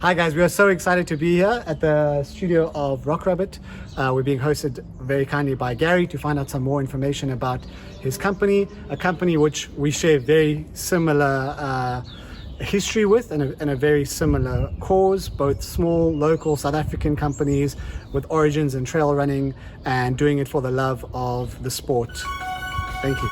Hi guys, we are so excited to be here at the studio of Rock Rabbit. We're being hosted very kindly by Gary to find out some more information about his company, a company which we share very similar history with and a very similar cause, both small, local South African companies with origins in trail running and doing it for the love of the sport. Thank you.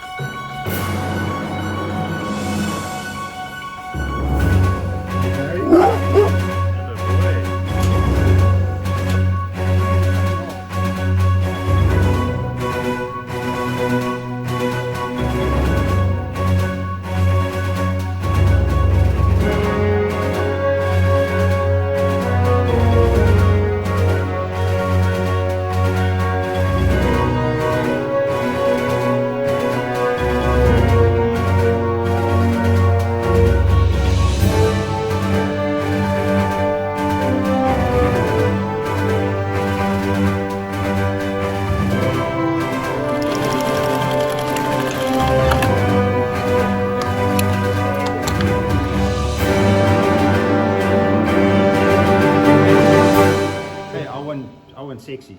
Sexy.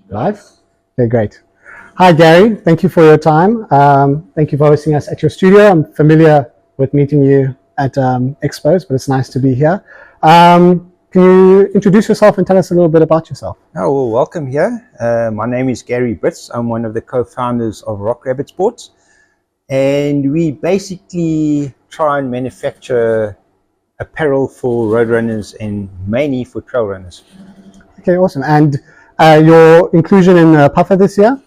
Live? Okay, great. Hi Gary, thank you for your time. Thank you for hosting us at your studio. I'm familiar with meeting you at expos, but it's nice to be here. Can you introduce yourself and tell us a little bit about yourself? Oh, well, welcome here. My name is Gary Britz. I'm one of the co-founders of Rock Rabbit Sports, and we basically try and manufacture apparel for road runners and mainly for trail runners. Okay, awesome. And your inclusion in PUFfeR this year?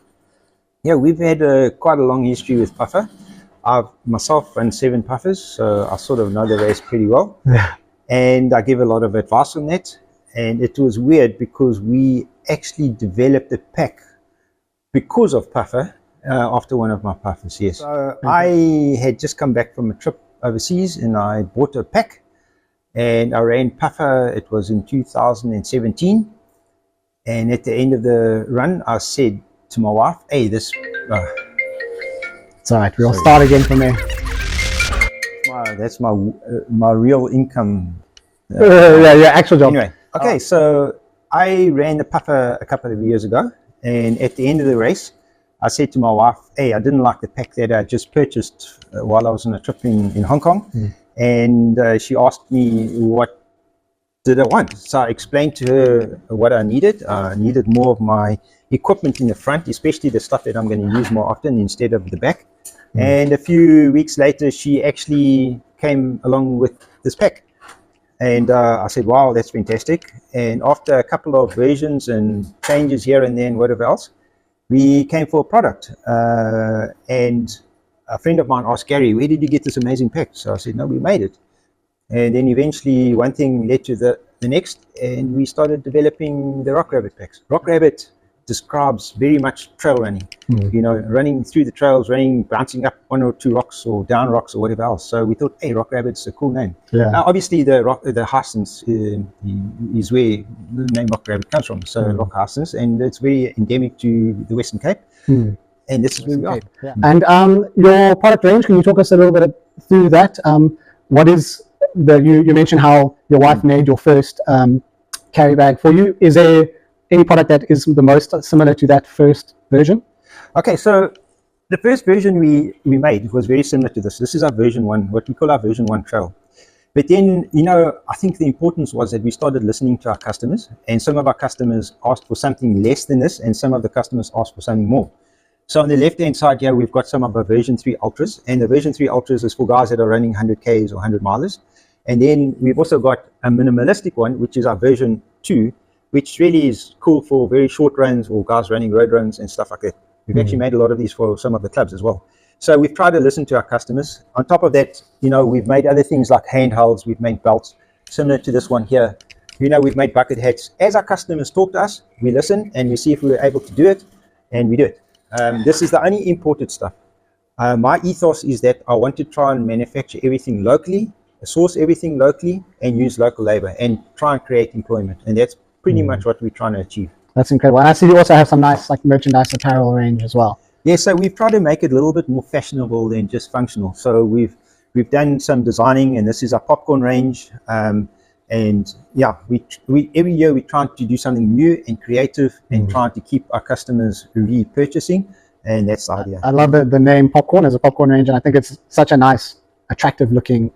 Yeah, we've had quite a long history with PUFfeR. I've myself run 7 PUFfers, so I sort of know the race pretty well. Yeah. And I give a lot of advice on that. And it was weird because we actually developed a pack because of PUFfeR after one of my PUFfers, yes. So I had just come back from a trip overseas and I bought a pack. And I ran PUFfeR, it was in 2017. And at the end of the run, I said to my wife, hey, this... It's all right, we'll start again from there. That's my real income. Yeah, your actual job. Anyway, okay, so I ran the PUFfeR a couple of years ago. And at the end of the race, I said to my wife, hey, I didn't like the pack that I just purchased while I was on a trip in Hong Kong. Mm. And she asked me what did I want. So I explained to her what I needed. I needed more of my equipment in the front, especially the stuff that I'm going to use more often instead of the back. Mm. And a few weeks later, she actually came along with this pack. And I said, wow, that's fantastic. And after a couple of versions and changes here and there and whatever else, we came for a product. And a friend of mine asked Gary, where did you get this amazing pack? So I said, no, we made it. And then eventually one thing led to the next, and we started developing the Rock Rabbit packs. Rock Rabbit describes very much trail running, you know, running through the trails, bouncing up 1 or 2 rocks or down rocks or whatever else. So we thought, hey, Rock Rabbit's a cool name. Yeah. Now, obviously, the Harsens is where the name Rock Rabbit comes from. So Rock Harsens, and it's very endemic to the Western Cape. And this is where we are. Yeah. And your product range, can you talk us a little bit through that? What is you mentioned how your wife made your first carry bag for you. Is there any product that is the most similar to that first version? Okay, so the first version we made was very similar to this. This is our version 1, what we call our version 1 trail. But then, you know, I think the importance was that we started listening to our customers, and some of our customers asked for something less than this, and some of the customers asked for something more. So on the left-hand side here, we've got some of our version 3 Ultras, and the version 3 Ultras is for guys that are running 100 Ks or 100 milers. And then we've also got a minimalistic one, which is our version 2, which really is cool for very short runs or guys running road runs and stuff like that. We've actually made a lot of these for some of the clubs as well. So we've tried to listen to our customers. On top of that, you know, we've made other things like handholds, we've made belts, similar to this one here. You know, we've made bucket hats. As our customers talk to us, we listen and we see if we're able to do it, and we do it. This is the only imported stuff. My ethos is that I want to try and manufacture everything locally, source everything locally, and use local labor and try and create employment. And that's pretty much what we're trying to achieve. That's incredible. And I see you also have some nice like merchandise apparel range as well. Yeah, so we've tried to make it a little bit more fashionable than just functional. So we've We've done some designing, and this is our popcorn range. And yeah, we every year we're trying to do something new and creative and trying to keep our customers repurchasing, and that's the idea. I love the name Popcorn as a popcorn range, and I think it's such a nice, attractive looking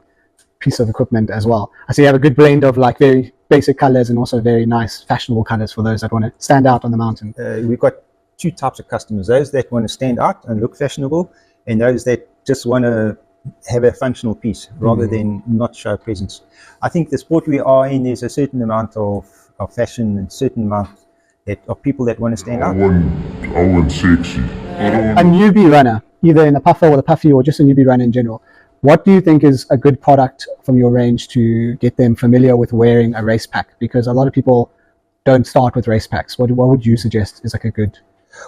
piece of equipment as well. I see you have a good blend of like very basic colors and also very nice fashionable colors for those that want to stand out on the mountain. We've got two types of customers: those that want to stand out and look fashionable, and those that just want to have a functional piece rather than not show presence. I think the sport we are in, there's a certain amount of fashion and certain amount of people that want to stand out. I want sexy. A newbie runner, either in the PUFfeR or the PUFfeR or just a newbie runner in general, what do you think is a good product from your range to get them familiar with wearing a race pack? Because a lot of people don't start with race packs. What would you suggest is like a good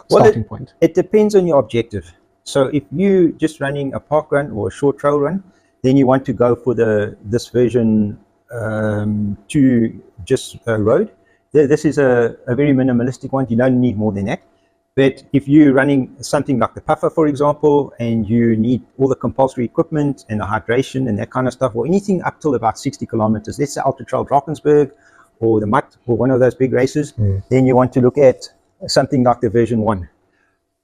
starting point? It depends on your objective. So if you just running a park run or a short trail run, then you want to go for this version to just road. This is a very minimalistic one. You don't need more than that. But if you're running something like the PUFfeR, for example, and you need all the compulsory equipment and the hydration and that kind of stuff, or anything up till about 60 kilometers, let's say Ultra Trail Drakensberg or the Mutt or one of those big races, then you want to look at something like the version 1.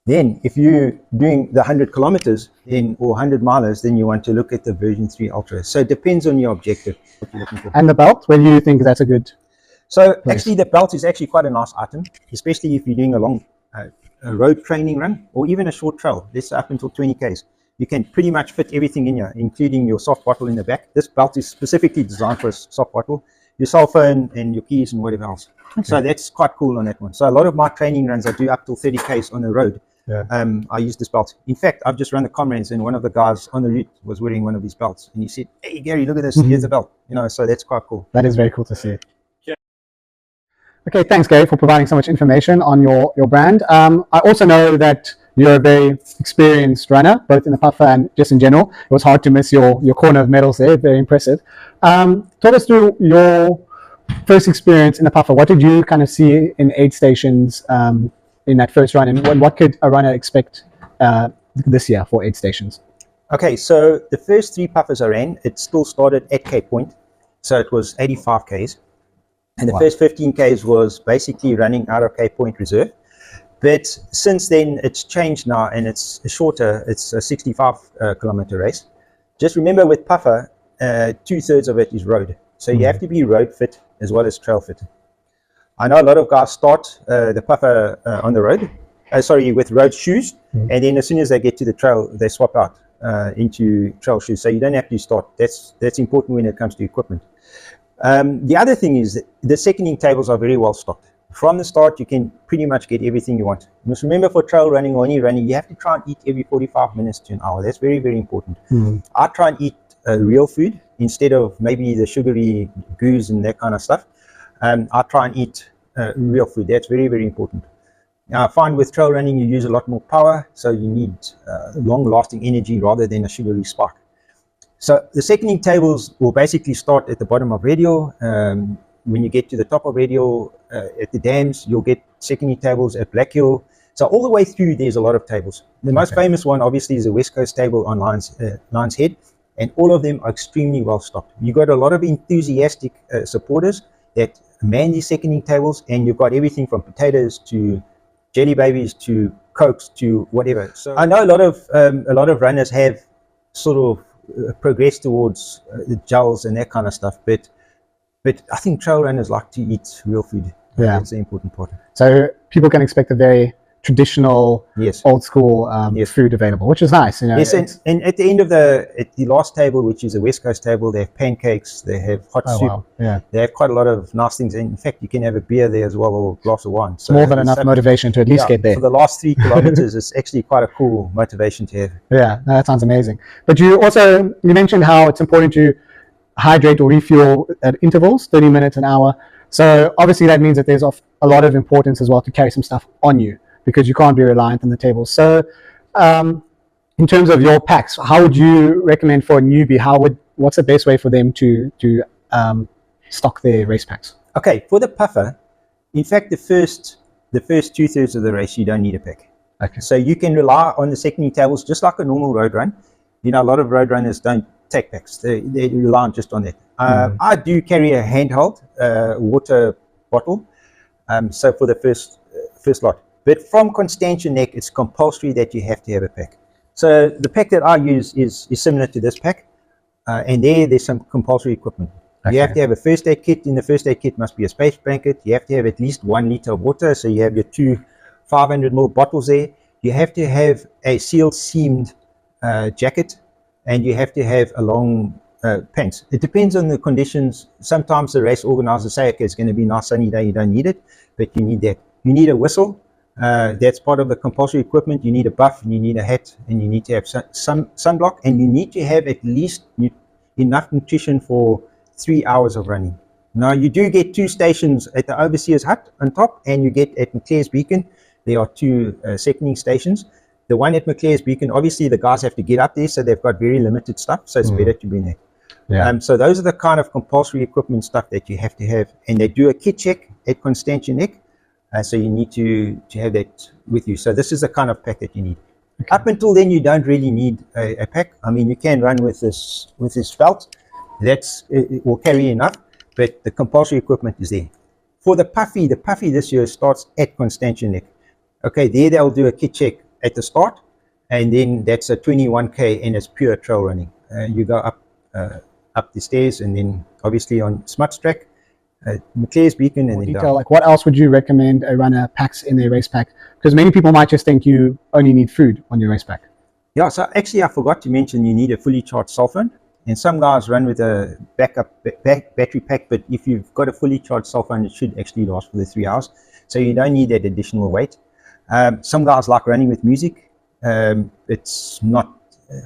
Then if you're doing the 100 kilometers then, or 100 milers, then you want to look at the version 3 Ultra. So it depends on your objective. What you're looking for. And the belt, when you think that's a good So actually the belt is actually quite a nice item, especially if you're doing a long a road training run or even a short trail. Let's say up until 20 Ks. You can pretty much fit everything in here, including your soft bottle in the back. This belt is specifically designed for a soft bottle, your cell phone and your keys and whatever else. Okay. So that's quite cool on that one. So a lot of my training runs I do up till 30 Ks on the road. Yeah. I use this belt. In fact, I've just run the comrades and one of the guys on the route was wearing one of these belts and he said, "Hey Gary, look at this, here's the belt." You know, so that's quite cool. That is very cool to see. Yeah. Okay, thanks Gary for providing so much information on your brand. I also know that you're a very experienced runner, both in the PUFfeR and just in general. It was hard to miss your corner of medals there, very impressive. Talk us through your first experience in the PUFfeR. What did you kind of see in aid stations in that first run, and what could a runner expect this year for aid stations? Okay, so the first 3 PUFfeRs I ran, it still started at Cape Point, so it was 85 Ks, and the first 15 Ks was basically running out of Cape Point Reserve. But since then, it's changed now, and it's shorter. It's a 65 kilometer race. Just remember, with PUFfeR, 2/3 of it is road, so you have to be road fit as well as trail fit. I know a lot of guys start the PUFfeR on the road, with road shoes, and then as soon as they get to the trail, they swap out into trail shoes. So you don't have to start. That's important when it comes to equipment. The other thing is that the seconding tables are very well stocked. From the start, you can pretty much get everything you want. You must remember, for trail running or any running, you have to try and eat every 45 minutes to an hour. That's very, very important. I try and eat real food instead of maybe the sugary goos and that kind of stuff. I try and eat real food. That's very, very important. Now, I find with trail running, you use a lot more power, so you need long-lasting energy rather than a sugary spike. So the seconding tables will basically start at the bottom of radial. When you get to the top of radial at the dams, you'll get seconding tables at Black Hill. So all the way through, there's a lot of tables. The most famous one, obviously, is the West Coast table on Lions Head, and all of them are extremely well stocked. You've got a lot of enthusiastic supporters that man these seconding tables, and you've got everything from potatoes to jelly babies to Cokes to whatever. So I know a lot of runners have sort of progressed towards the gels and that kind of stuff, but I think trail runners like to eat real food. Yeah, that's the important part. So people can expect a very traditional, old school food available, which is nice. You know, yes, and at the end of the last table, which is a West Coast table, they have pancakes, they have hot soup. Wow. Yeah, they have quite a lot of nice things. And in fact, you can have a beer there as well, or a glass of wine. So more than enough motivation to at least get there. For the last 3 kilometers, it's actually quite a cool motivation to have. Yeah, no, that sounds amazing. But you mentioned how it's important to hydrate or refuel at intervals, 30 minutes, an hour. So obviously that means that there's a lot of importance as well to carry some stuff on you, because you can't be reliant on the tables. So in terms of your packs, how would you recommend for a newbie? What's the best way for them to stock their race packs? Okay, for the PUFfeR, in fact, the first 2/3 of the race, you don't need a pack. Okay. So you can rely on the seconding tables just like a normal road run. You know, a lot of road runners don't take packs. They rely just on that. I do carry a handheld water bottle, so for the first lot. But from Constantia Neck, it's compulsory that you have to have a pack. So the pack that I use is similar to this pack, and there's some compulsory equipment. Okay. You have to have a first aid kit. In the first aid kit must be a space blanket. You have to have at least 1 liter of water, so you have your 2 500ml bottles there. You have to have a sealed-seamed jacket, and you have to have a long pants. It depends on the conditions. Sometimes the race organizers say, okay, it's going to be a nice sunny day, you don't need it, but you need that. You need a whistle. That's part of the compulsory equipment. You need a buff, and you need a hat, and you need to have some sunblock, and you need to have at least enough nutrition for 3 hours of running. Now, you do get 2 stations at the Overseer's Hut on top, and you get at McClare's Beacon. There are 2 seconding stations. The one at McClare's Beacon, obviously the guys have to get up there, so they've got very limited stuff, so it's better to be in there. Yeah. So those are the kind of compulsory equipment stuff that you have to have, and they do a kit check at Constantia Neck, so you need to have that with you. So this is the kind of pack that you need. Okay. Up until then, you don't really need a pack. I mean, you can run with this felt. It will carry enough, but the compulsory equipment is there. For the PUFfeR this year starts at Constantia Neck. Okay, there they'll do a kit check at the start, and then that's a 21k, and it's pure trail running. You go up the stairs, and then obviously on Smuts track, McClare's Beacon, and then detail, like what else would you recommend a runner packs in their race pack? Because many people might just think you only need food on your race pack. Yeah, so actually I forgot to mention you need a fully charged cell phone, and some guys run with a backup battery pack, but if you've got a fully charged cell phone, it should actually last for the 3 hours, so you don't need that additional weight. Some guys like running with music. It's not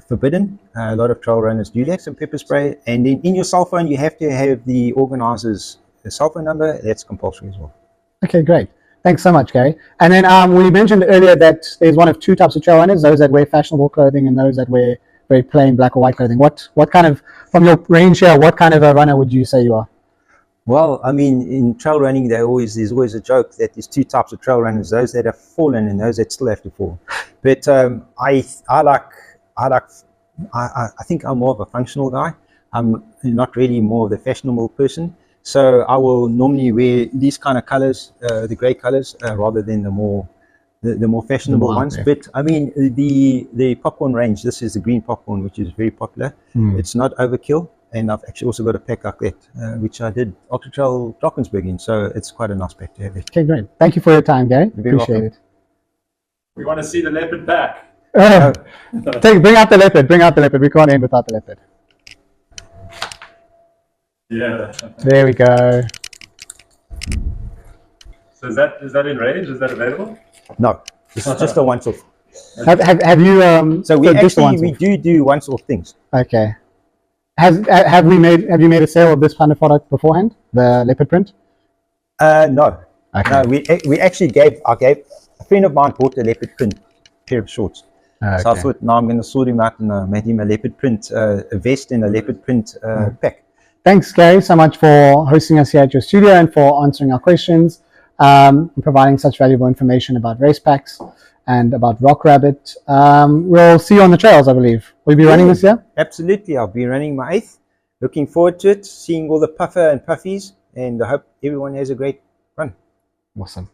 forbidden. A lot of trail runners do that. Some pepper spray, and then in your cell phone you have to have the organizer's cell phone number. That's compulsory as well. Okay, great. Thanks so much, Gary. And then we mentioned earlier that there's one of 2 types of trail runners: those that wear fashionable clothing and those that wear very plain black or white clothing. What kind of, from your range here, what kind of a runner would you say you are? Well, I mean, in trail running, there's always a joke that there's 2 types of trail runners: those that have fallen and those that still have to fall. But I think I'm more of a functional guy. I'm not really more of the fashionable person. So I will normally wear these kind of colors, the gray colors, rather than the more fashionable ones. But I mean, the popcorn range, this is the green popcorn, which is very popular. It's not overkill. And I've actually also got a pack like that, which I did Ultra Trail Drakensberg in. So it's quite a nice pack to have. Okay, great. Thank you for your time, Gary. Appreciate it. We want to see the leopard pack. Bring out the leopard. Bring out the leopard. We can't end without the leopard. Yeah. There we go. So is that in range? Is that available? No, this is just a once-off. Have you? So we do once-off things. Okay. Have you made a sale of this kind of product beforehand, the leopard print? No. Okay. No, we actually gave a friend of mine bought a leopard print pair of shorts. Okay. So I thought, no, I'm going to sort him out and made him a leopard print a vest and a leopard print pack. Thanks, Gary, so much for hosting us here at your studio and for answering our questions and providing such valuable information about race packs and about Rock Rabbit. We'll see you on the trails, I believe. Will you be running this year? Absolutely. I'll be running my 8th. Looking forward to it, seeing all the PUFfeR and PUFfies, and I hope everyone has a great run. Awesome.